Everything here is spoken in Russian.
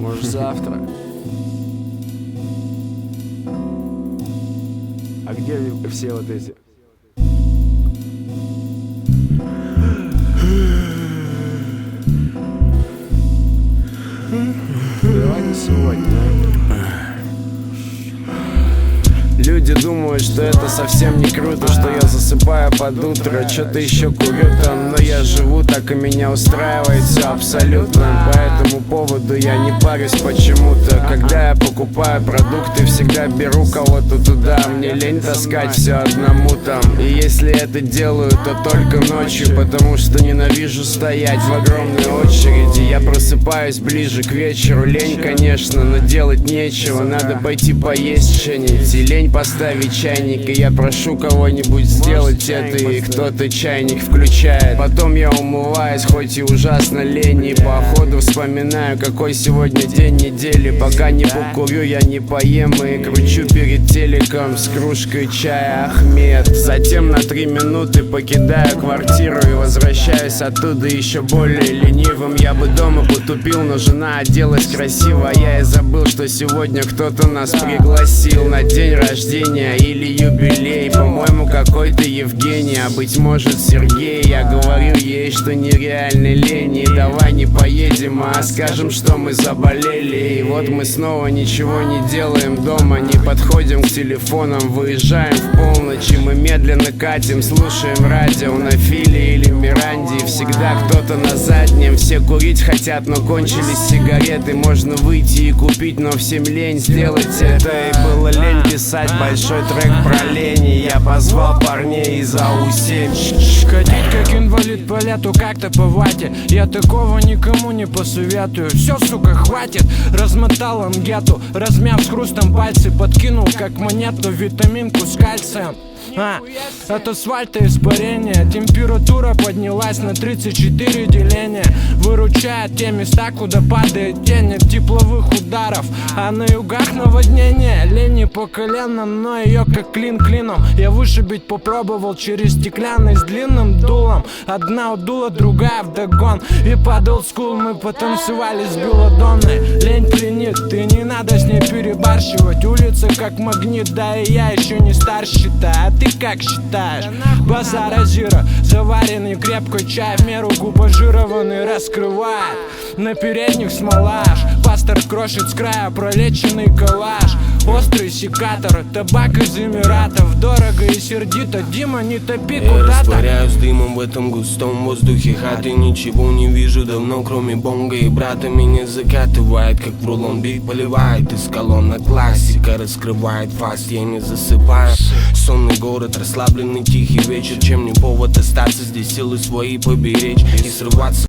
может завтра. А где все вот эти? Давай не сегодня. Люди думают, что это совсем не круто, что я засыпаю под утро, что-то еще курю там, но я живу так и меня устраивает все абсолютно. По этому поводу я не парюсь почему-то. Когда я покупаю продукты, всегда беру кого-то туда. Мне лень таскать все одному там. И если это делаю, то только ночью, потому что ненавижу стоять в огромной очереди. Я просыпаюсь ближе к вечеру, лень, конечно, но делать нечего. Надо пойти поесть что-нибудь, и лень поставить чайник, и я прошу кого-нибудь сделать это, и кто-то чайник включает. Потом я умываюсь, хоть и ужасно лень, и по ходу вспоминаю, какой сегодня день недели. Пока не покурю, я не поем, и кручу перед телеком с кружкой чая Ахмед. Затем на 3 минуты покидаю квартиру и возвращаюсь оттуда еще более ленивым. Я бы дома потупил, но жена оделась красиво, а я и забыл, что сегодня кто-то нас пригласил на день рождения или юбилей. По-моему, какой-то Евгений, а быть может Сергей. Я говорил ей, что нереально лень, и давай не поедем, а скажем, что мы заболели. И вот мы снова ничего не делаем дома, не подходим к телефонам, выезжаем в полночь, и мы медленно катим, слушаем радио на Филе или Миранде. И всегда кто-то на заднем, все курить хотят, но кончились сигареты. Можно выйти и купить, но всем лень сделать это. И было лень писать большой трек про лень, и я позвал парней из АУ-7. Ходить как инвалид по лету как-то по вате, я такого никому не посоветую. Все, сука, хватит, размотал ангету, размяв с хрустом пальцы, подкинул как монету витаминку с кальцием. От асфальта испарение, температура поднялась на 34 деления. Выручает те места, куда падает тень от тепловых ударов, а на югах наводнение. Лени по колено, но ее как клин клином я вышибить попробовал через стеклянный с длинным дулом. Одна удула, другая вдогон, и под олдскул мы потанцевали с белладонной. Лень пленит, и не надо с ней перебарщивать. Улица как магнит, да и я еще не стар, считай. Ты как считаешь? Базара зира, заваренный крепкий чай в меру губожированный раскрывает. На передних смолаж, пастор крошит с края пролеченный коллаж. Острый секатор, табак из Эмиратов, дорого и сердито, Дима, не топи куда-то. Я растворяюсь дымом в этом густом воздухе хаты. Ничего не вижу давно, кроме бонга и брата. Меня закатывает, как в рулон бит поливает из колонна. Классика раскрывает фаст, я не засыпаю. Сонный город, расслабленный тихий вечер. Чем не повод остаться здесь, силы свои поберечь и срываться.